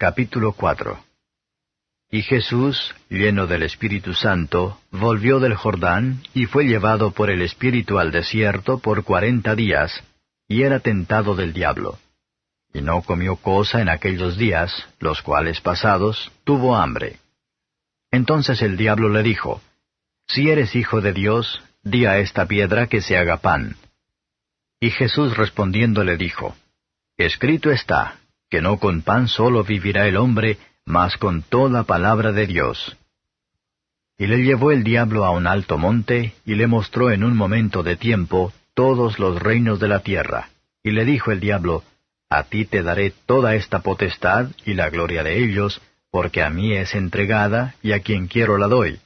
Capítulo 4. Y Jesús, lleno del Espíritu Santo, volvió del Jordán, y fue llevado por el Espíritu al desierto por 40 días, y era tentado del diablo. Y no comió cosa en aquellos días, los cuales pasados, tuvo hambre. Entonces el diablo le dijo, Si eres hijo de Dios, di a esta piedra que se haga pan. Y Jesús respondiendo le dijo, Escrito está, que no con pan solo vivirá el hombre, mas con toda palabra de Dios. Y le llevó el diablo a un alto monte, y le mostró en un momento de tiempo todos los reinos de la tierra. Y le dijo el diablo, A ti te daré toda esta potestad y la gloria de ellos, porque a mí es entregada, y a quien quiero la doy.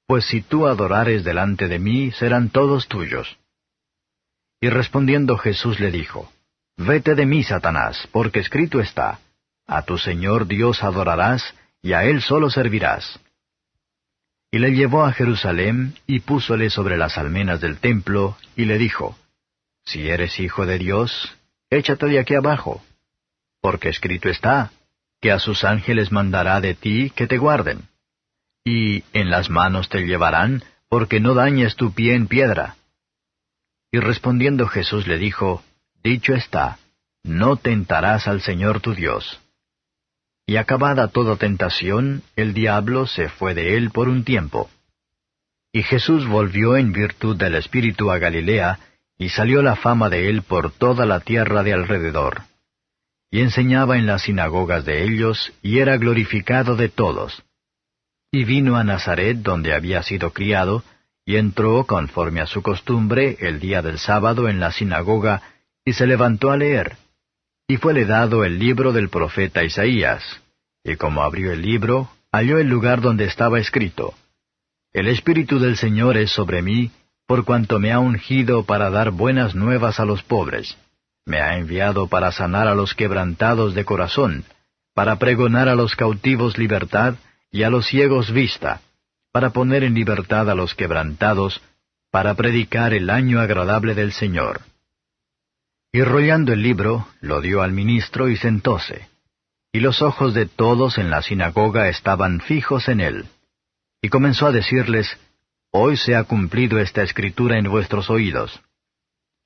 Pues si tú adorares delante de mí, serán todos tuyos. Y respondiendo Jesús le dijo, Vete de mí, Satanás, porque escrito está, A tu Señor Dios adorarás, y a Él solo servirás. Y le llevó a Jerusalén, y púsole sobre las almenas del templo, y le dijo, Si eres hijo de Dios, échate de aquí abajo. Porque escrito está, que a sus ángeles mandará de ti que te guarden. Y en las manos te llevarán, porque no dañes tu pie en piedra. Y respondiendo Jesús le dijo, Dicho está, no tentarás al Señor tu Dios. Y acabada toda tentación, el diablo se fue de él por un tiempo. Y Jesús volvió en virtud del Espíritu a Galilea, y salió la fama de él por toda la tierra de alrededor. Y enseñaba en las sinagogas de ellos, y era glorificado de todos. Y vino a Nazaret, donde había sido criado, y entró, conforme a su costumbre, el día del sábado en la sinagoga, y se levantó a leer. Y fuele dado el libro del profeta Isaías. Y como abrió el libro, halló el lugar donde estaba escrito, El Espíritu del Señor es sobre mí, por cuanto me ha ungido para dar buenas nuevas a los pobres. Me ha enviado para sanar a los quebrantados de corazón, para pregonar a los cautivos libertad, y a los ciegos vista, para poner en libertad a los quebrantados, para predicar el año agradable del Señor. Y rollando el libro, lo dio al ministro y sentóse. Y los ojos de todos en la sinagoga estaban fijos en él. Y comenzó a decirles, Hoy se ha cumplido esta escritura en vuestros oídos.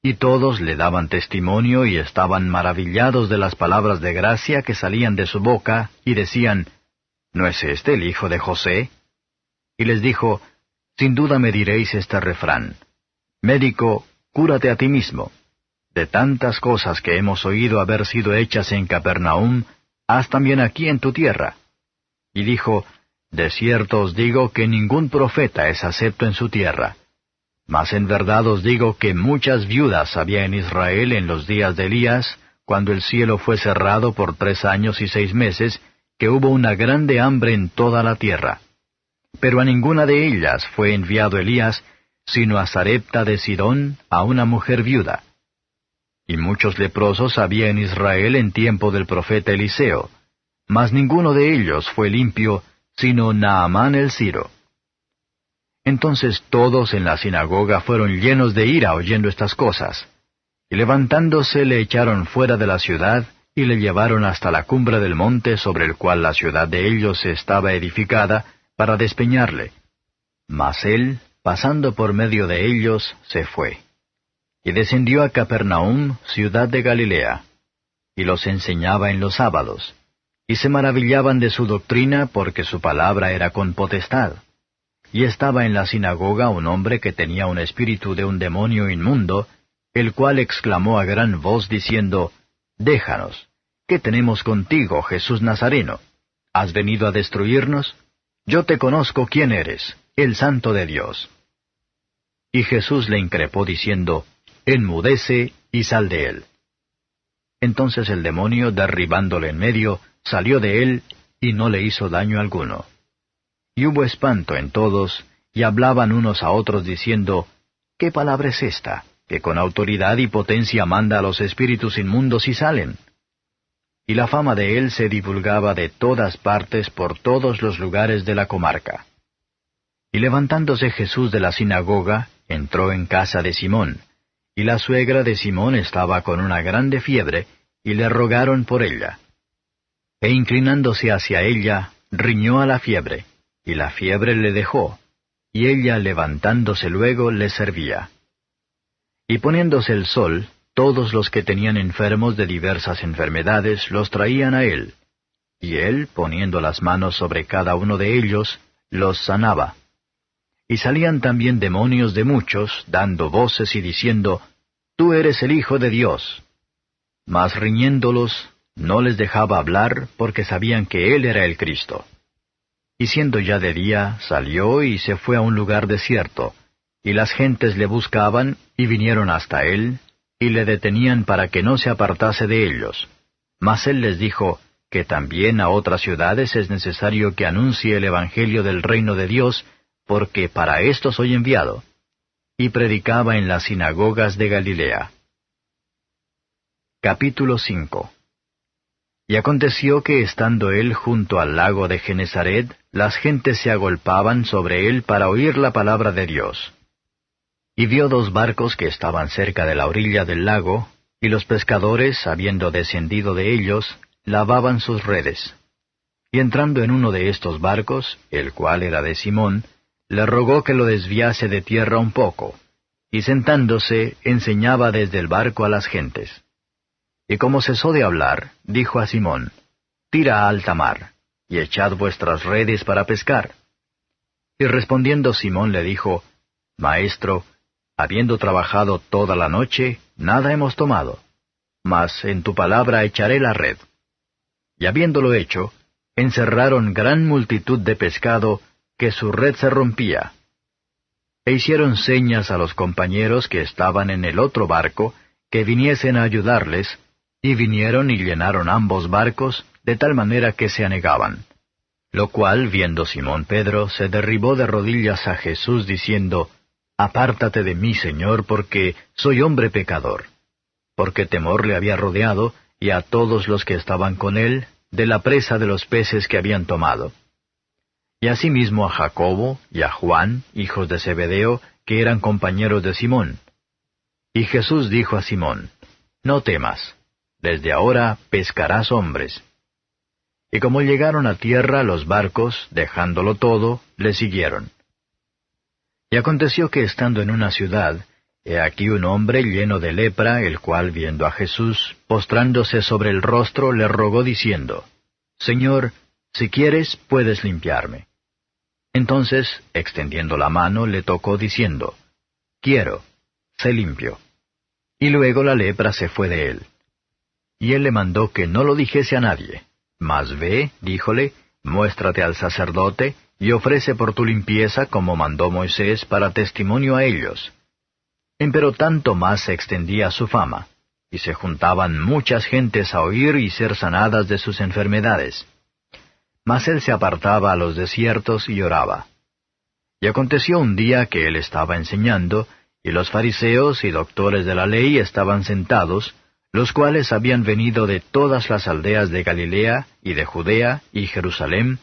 Y todos le daban testimonio y estaban maravillados de las palabras de gracia que salían de su boca, y decían, ¿No es este el hijo de José? Y les dijo, Sin duda me diréis este refrán, Médico, cúrate a ti mismo. De tantas cosas que hemos oído haber sido hechas en Capernaum, haz también aquí en tu tierra. Y dijo, De cierto os digo que ningún profeta es acepto en su tierra. Mas en verdad os digo que muchas viudas había en Israel en los días de Elías, cuando el cielo fue cerrado por 3 años y 6 meses, que hubo una grande hambre en toda la tierra. Pero a ninguna de ellas fue enviado Elías, sino a Sarepta de Sidón, a una mujer viuda. Y muchos leprosos había en Israel en tiempo del profeta Eliseo, mas ninguno de ellos fue limpio, sino Naamán el Siro. Entonces todos en la sinagoga fueron llenos de ira oyendo estas cosas, y levantándose le echaron fuera de la ciudad, y le llevaron hasta la cumbre del monte sobre el cual la ciudad de ellos estaba edificada, para despeñarle. Mas él, pasando por medio de ellos, se fue. Y descendió a Capernaum, ciudad de Galilea, y los enseñaba en los sábados, y se maravillaban de su doctrina porque su palabra era con potestad. Y estaba en la sinagoga un hombre que tenía un espíritu de un demonio inmundo, el cual exclamó a gran voz diciendo, Déjanos, ¿qué tenemos contigo, Jesús Nazareno? ¿Has venido a destruirnos? Yo te conozco quién eres, el Santo de Dios. Y Jesús le increpó diciendo, Enmudece y sal de él. Entonces el demonio, derribándole en medio, salió de él, y no le hizo daño alguno. Y hubo espanto en todos, y hablaban unos a otros diciendo, ¿Qué palabra es esta, que con autoridad y potencia manda a los espíritus inmundos y salen? Y la fama de él se divulgaba de todas partes por todos los lugares de la comarca. Y levantándose Jesús de la sinagoga, entró en casa de Simón, y la suegra de Simón estaba con una grande fiebre, y le rogaron por ella. e inclinándose hacia ella, riñó a la fiebre, y la fiebre le dejó, y ella levantándose luego le servía. Y poniéndose el sol, todos los que tenían enfermos de diversas enfermedades los traían a él, y él, poniendo las manos sobre cada uno de ellos, los sanaba. Y salían también demonios de muchos, dando voces y diciendo, Tú eres el Hijo de Dios. Mas riñéndolos, no les dejaba hablar, porque sabían que él era el Cristo. Y siendo ya de día, salió y se fue a un lugar desierto, y las gentes le buscaban, y vinieron hasta él, y le detenían para que no se apartase de ellos. Mas él les dijo, que también a otras ciudades es necesario que anuncie el Evangelio del reino de Dios, porque para esto soy enviado. Y predicaba en las sinagogas de Galilea. Capítulo 5. Y aconteció que estando él junto al lago de Genezaret, las gentes se agolpaban sobre él para oír la palabra de Dios. Y vio 2 barcos que estaban cerca de la orilla del lago, y los pescadores, habiendo descendido de ellos, lavaban sus redes. Y entrando en uno de estos barcos, el cual era de Simón, le rogó que lo desviase de tierra un poco, y sentándose, enseñaba desde el barco a las gentes. Y como cesó de hablar, dijo a Simón, Tira a alta mar, y echad vuestras redes para pescar. Y respondiendo Simón le dijo, Maestro, habiendo trabajado toda la noche, nada hemos tomado, mas en tu palabra echaré la red. Y habiéndolo hecho, encerraron gran multitud de pescado, que su red se rompía. E hicieron señas a los compañeros que estaban en el otro barco, que viniesen a ayudarles, y vinieron y llenaron ambos barcos, de tal manera que se anegaban. Lo cual, viendo Simón Pedro, se derribó de rodillas a Jesús, diciendo, Apártate de mí, Señor, porque soy hombre pecador. Porque temor le había rodeado, y a todos los que estaban con él, de la presa de los peces que habían tomado. Y asimismo a Jacobo y a Juan, hijos de Zebedeo, que eran compañeros de Simón. Y Jesús dijo a Simón, No temas, desde ahora pescarás hombres. Y como llegaron a tierra los barcos, dejándolo todo, le siguieron. Y aconteció que estando en una ciudad, he aquí un hombre lleno de lepra, el cual viendo a Jesús, postrándose sobre el rostro, le rogó diciendo, Señor, si quieres, puedes limpiarme. Entonces, extendiendo la mano, le tocó diciendo, Quiero, sé limpio. Y luego la lepra se fue de él. Y él le mandó que no lo dijese a nadie. Mas ve, díjole, muéstrate al sacerdote, y ofrece por tu limpieza como mandó Moisés para testimonio a ellos. Empero tanto más se extendía su fama, y se juntaban muchas gentes a oír y ser sanadas de sus enfermedades. Mas él se apartaba a los desiertos y oraba. Y aconteció un día que él estaba enseñando, y los fariseos y doctores de la ley estaban sentados, los cuales habían venido de todas las aldeas de Galilea, y de Judea, y Jerusalén,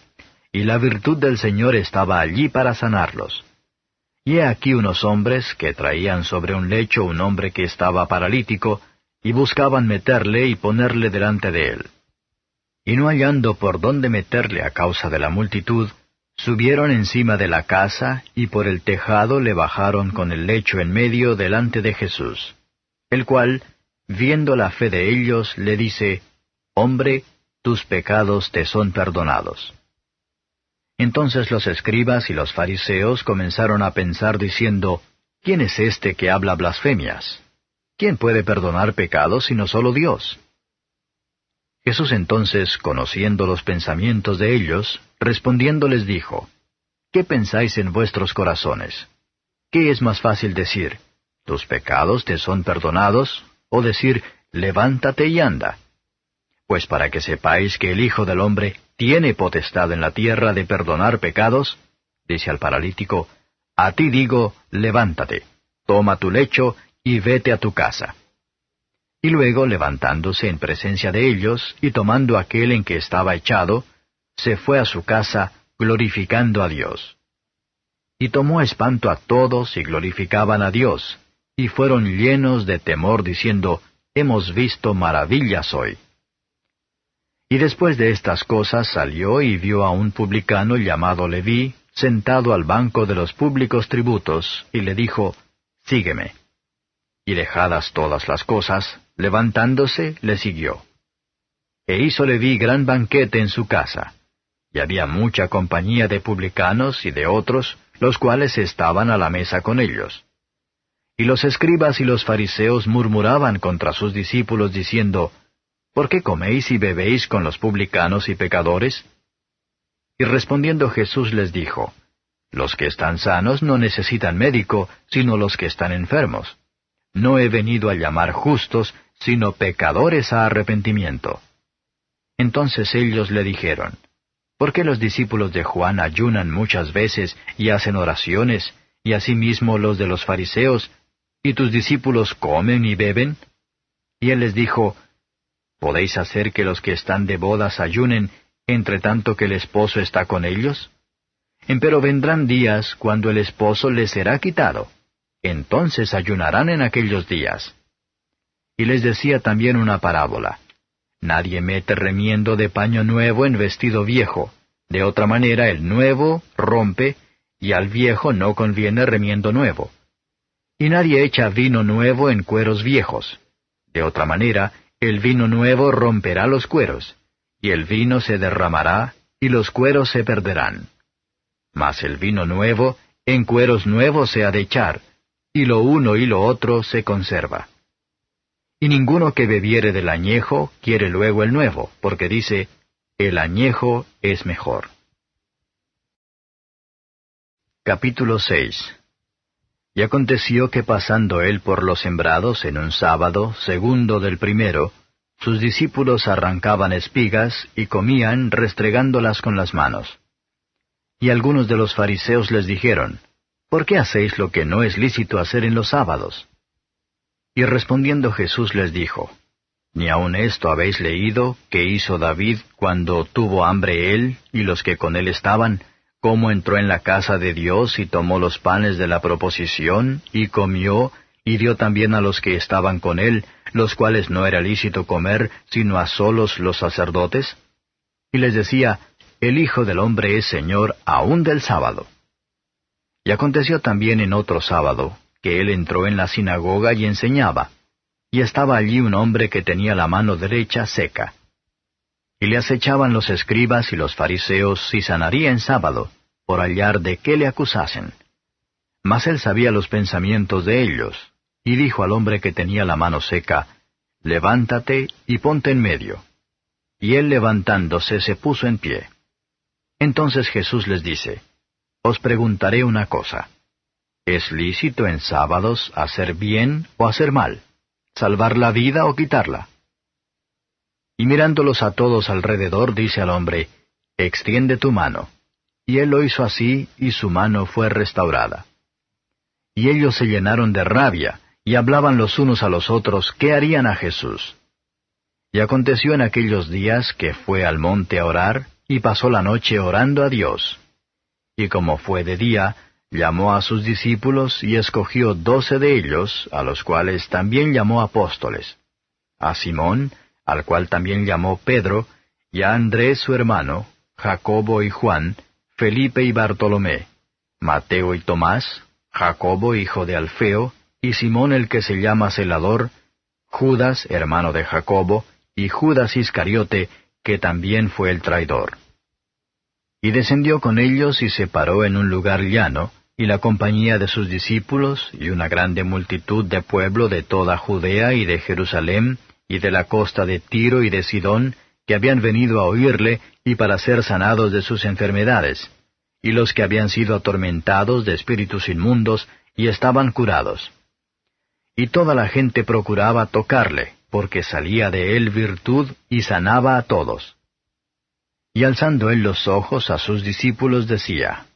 y la virtud del Señor estaba allí para sanarlos. Y he aquí unos hombres que traían sobre un lecho un hombre que estaba paralítico, y buscaban meterle y ponerle delante de él. Y no hallando por dónde meterle a causa de la multitud, subieron encima de la casa, y por el tejado le bajaron con el lecho en medio delante de Jesús. El cual, viendo la fe de ellos, le dice, Hombre, tus pecados te son perdonados. Entonces los escribas y los fariseos comenzaron a pensar diciendo, ¿Quién es este que habla blasfemias? ¿Quién puede perdonar pecados sino solo Dios? Jesús entonces, conociendo los pensamientos de ellos, respondiendo les dijo, ¿Qué pensáis en vuestros corazones? ¿Qué es más fácil decir, tus pecados te son perdonados, o decir, levántate y anda? Pues para que sepáis que el Hijo del Hombre tiene potestad en la tierra de perdonar pecados, dice al paralítico, a ti digo, levántate, toma tu lecho y vete a tu casa. Y luego, levantándose en presencia de ellos, y tomando aquel en que estaba echado, se fue a su casa, glorificando a Dios. Y tomó espanto a todos, y glorificaban a Dios, y fueron llenos de temor, diciendo, Hemos visto maravillas hoy. Y después de estas cosas salió y vio a un publicano llamado Leví, sentado al banco de los públicos tributos, y le dijo, Sígueme. Y dejadas todas las cosas, levantándose, le siguió. E hizo Leví gran banquete en su casa, y había mucha compañía de publicanos y de otros, los cuales estaban a la mesa con ellos. Y los escribas y los fariseos murmuraban contra sus discípulos, diciendo, ¿Por qué coméis y bebéis con los publicanos y pecadores? Y respondiendo Jesús les dijo, Los que están sanos no necesitan médico, sino los que están enfermos. No he venido a llamar justos, sino pecadores a arrepentimiento. Entonces ellos le dijeron, ¿Por qué los discípulos de Juan ayunan muchas veces y hacen oraciones, y asimismo los de los fariseos, y tus discípulos comen y beben? Y él les dijo, ¿Podéis hacer que los que están de bodas ayunen, entre tanto que el esposo está con ellos? Empero vendrán días cuando el esposo les será quitado. Entonces ayunarán en aquellos días. Y les decía también una parábola. Nadie mete remiendo de paño nuevo en vestido viejo. De otra manera el nuevo rompe, y al viejo no conviene remiendo nuevo. Y nadie echa vino nuevo en cueros viejos. De otra manera, el vino nuevo romperá los cueros, y el vino se derramará, y los cueros se perderán. Mas el vino nuevo, en cueros nuevos se ha de echar, y lo uno y lo otro se conserva. Y ninguno que bebiere del añejo quiere luego el nuevo, porque dice, el añejo es mejor. Capítulo 6. Y aconteció que pasando él por los sembrados en un sábado, segundo del primero, sus discípulos arrancaban espigas y comían restregándolas con las manos. Y algunos de los fariseos les dijeron, ¿Por qué hacéis lo que no es lícito hacer en los sábados? Y respondiendo Jesús les dijo, ¿Ni aun esto habéis leído que hizo David cuando tuvo hambre él y los que con él estaban, cómo entró en la casa de Dios y tomó los panes de la proposición, y comió, y dio también a los que estaban con él, los cuales no era lícito comer, sino a solos los sacerdotes? Y les decía, el Hijo del Hombre es Señor aun del sábado. Y aconteció también en otro sábado, que él entró en la sinagoga y enseñaba, y estaba allí un hombre que tenía la mano derecha seca. Y le acechaban los escribas y los fariseos si sanaría en sábado, por hallar de qué le acusasen. Mas él sabía los pensamientos de ellos, y dijo al hombre que tenía la mano seca, Levántate y ponte en medio. Y él levantándose se puso en pie. Entonces Jesús les dice, Os preguntaré una cosa. ¿Es lícito en sábados hacer bien o hacer mal? ¿Salvar la vida o quitarla? Y mirándolos a todos alrededor, dice al hombre, Extiende tu mano. Y él lo hizo así, y su mano fue restaurada. Y ellos se llenaron de rabia, y hablaban los unos a los otros qué harían a Jesús. Y aconteció en aquellos días que fue al monte a orar, y pasó la noche orando a Dios. Y como fue de día, llamó a sus discípulos, y escogió 12 de ellos, a los cuales también llamó apóstoles. A Simón, al cual también llamó Pedro, y a Andrés su hermano, Jacobo y Juan, Felipe y Bartolomé, Mateo y Tomás, Jacobo hijo de Alfeo, y Simón el que se llama Celador, Judas hermano de Jacobo, y Judas Iscariote, que también fue el traidor. Y descendió con ellos y se paró en un lugar llano, y la compañía de sus discípulos, y una grande multitud de pueblo de toda Judea y de Jerusalén, y de la costa de Tiro y de Sidón, que habían venido a oírle, y para ser sanados de sus enfermedades, y los que habían sido atormentados de espíritus inmundos, y estaban curados. Y toda la gente procuraba tocarle, porque salía de él virtud, y sanaba a todos. Y alzando él los ojos a sus discípulos decía,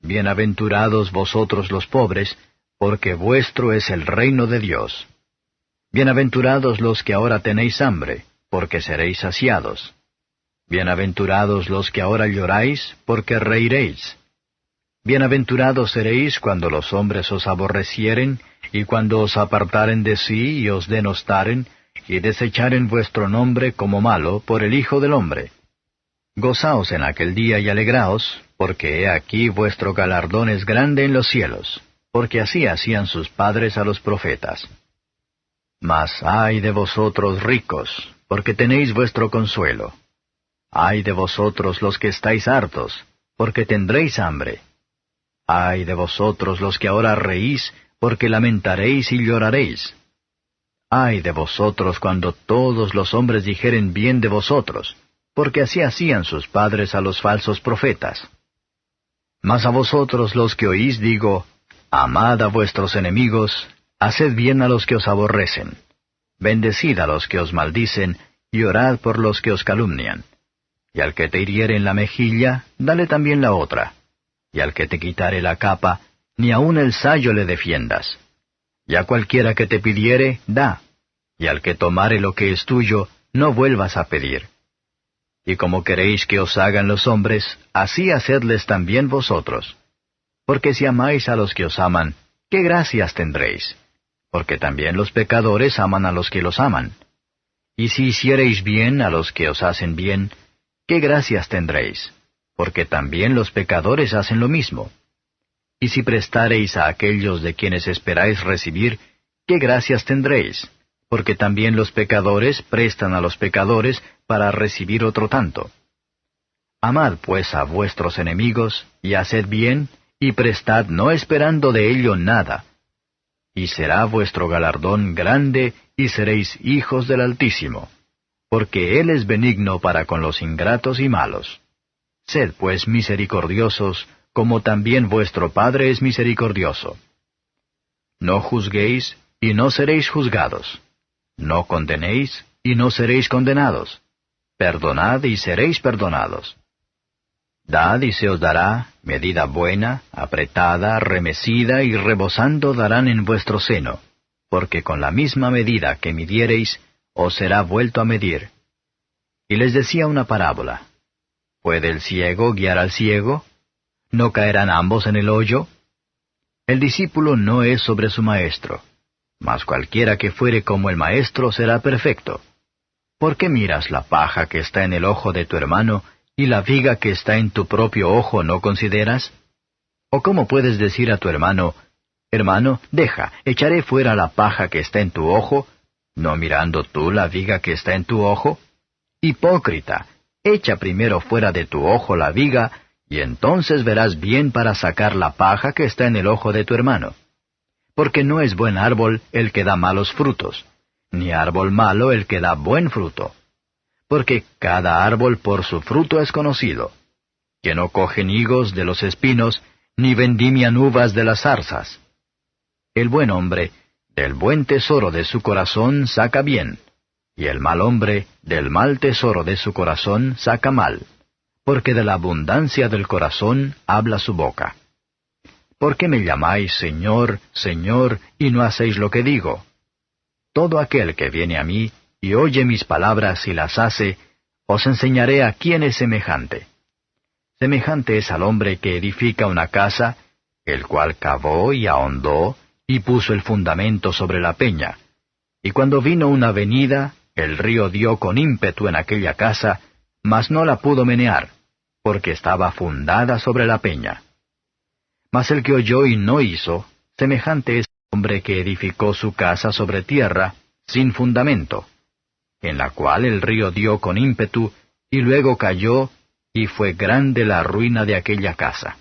Bienaventurados vosotros los pobres, porque vuestro es el reino de Dios. Bienaventurados los que ahora tenéis hambre, porque seréis saciados. Bienaventurados los que ahora lloráis, porque reiréis. Bienaventurados seréis cuando los hombres os aborrecieren, y cuando os apartaren de sí y os denostaren, y desecharen vuestro nombre como malo por el Hijo del Hombre. Gozaos en aquel día y alegraos, porque he aquí vuestro galardón es grande en los cielos, porque así hacían sus padres a los profetas. Mas ay de vosotros ricos, porque tenéis vuestro consuelo. Ay de vosotros los que estáis hartos, porque tendréis hambre. Ay de vosotros los que ahora reís, porque lamentaréis y lloraréis. Ay de vosotros cuando todos los hombres dijeren bien de vosotros, porque así hacían sus padres a los falsos profetas. Mas a vosotros los que oís digo, amad a vuestros enemigos, haced bien a los que os aborrecen, bendecid a los que os maldicen, y orad por los que os calumnian. Y al que te hiriere en la mejilla, dale también la otra. Y al que te quitare la capa, ni aun el sayo le defiendas. Y a cualquiera que te pidiere, da. Y al que tomare lo que es tuyo, no vuelvas a pedir. Y como queréis que os hagan los hombres, así hacedles también vosotros. Porque si amáis a los que os aman, ¿qué gracias tendréis? Porque también los pecadores aman a los que los aman. Y si hiciereis bien a los que os hacen bien, ¿qué gracias tendréis? Porque también los pecadores hacen lo mismo. Y si prestareis a aquellos de quienes esperáis recibir, ¿qué gracias tendréis? Porque también los pecadores prestan a los pecadores para recibir otro tanto. Amad pues a vuestros enemigos, y haced bien, y prestad no esperando de ello nada. Y será vuestro galardón grande, y seréis hijos del Altísimo, porque Él es benigno para con los ingratos y malos. Sed pues misericordiosos, como también vuestro Padre es misericordioso. No juzguéis, y no seréis juzgados. No condenéis, y no seréis condenados. Perdonad, y seréis perdonados. Dad, y se os dará, medida buena, apretada, remecida y rebosando darán en vuestro seno, porque con la misma medida que midiereis, os será vuelto a medir. Y les decía una parábola. ¿Puede el ciego guiar al ciego? ¿No caerán ambos en el hoyo? El discípulo no es sobre su maestro, mas cualquiera que fuere como el maestro será perfecto. ¿Por qué miras la paja que está en el ojo de tu hermano, y la viga que está en tu propio ojo no consideras? ¿O cómo puedes decir a tu hermano, hermano, deja, echaré fuera la paja que está en tu ojo, no mirando tú la viga que está en tu ojo? Hipócrita, echa primero fuera de tu ojo la viga, y entonces verás bien para sacar la paja que está en el ojo de tu hermano. Porque no es buen árbol el que da malos frutos, ni árbol malo el que da buen fruto. Porque cada árbol por su fruto es conocido. Que no cogen higos de los espinos, ni vendimian uvas de las zarzas. El buen hombre, del buen tesoro de su corazón saca bien, y el mal hombre, del mal tesoro de su corazón saca mal, porque de la abundancia del corazón habla su boca. ¿Por qué me llamáis Señor, Señor, y no hacéis lo que digo? Todo aquel que viene a mí, y oye mis palabras y las hace, os enseñaré a quién es semejante. Semejante es al hombre que edifica una casa, el cual cavó y ahondó, y puso el fundamento sobre la peña. Y cuando vino una venida, el río dio con ímpetu en aquella casa, mas no la pudo menear, porque estaba fundada sobre la peña. Mas el que oyó y no hizo, semejante es al hombre que edificó su casa sobre tierra, sin fundamento, en la cual el río dio con ímpetu, y luego cayó, y fue grande la ruina de aquella casa.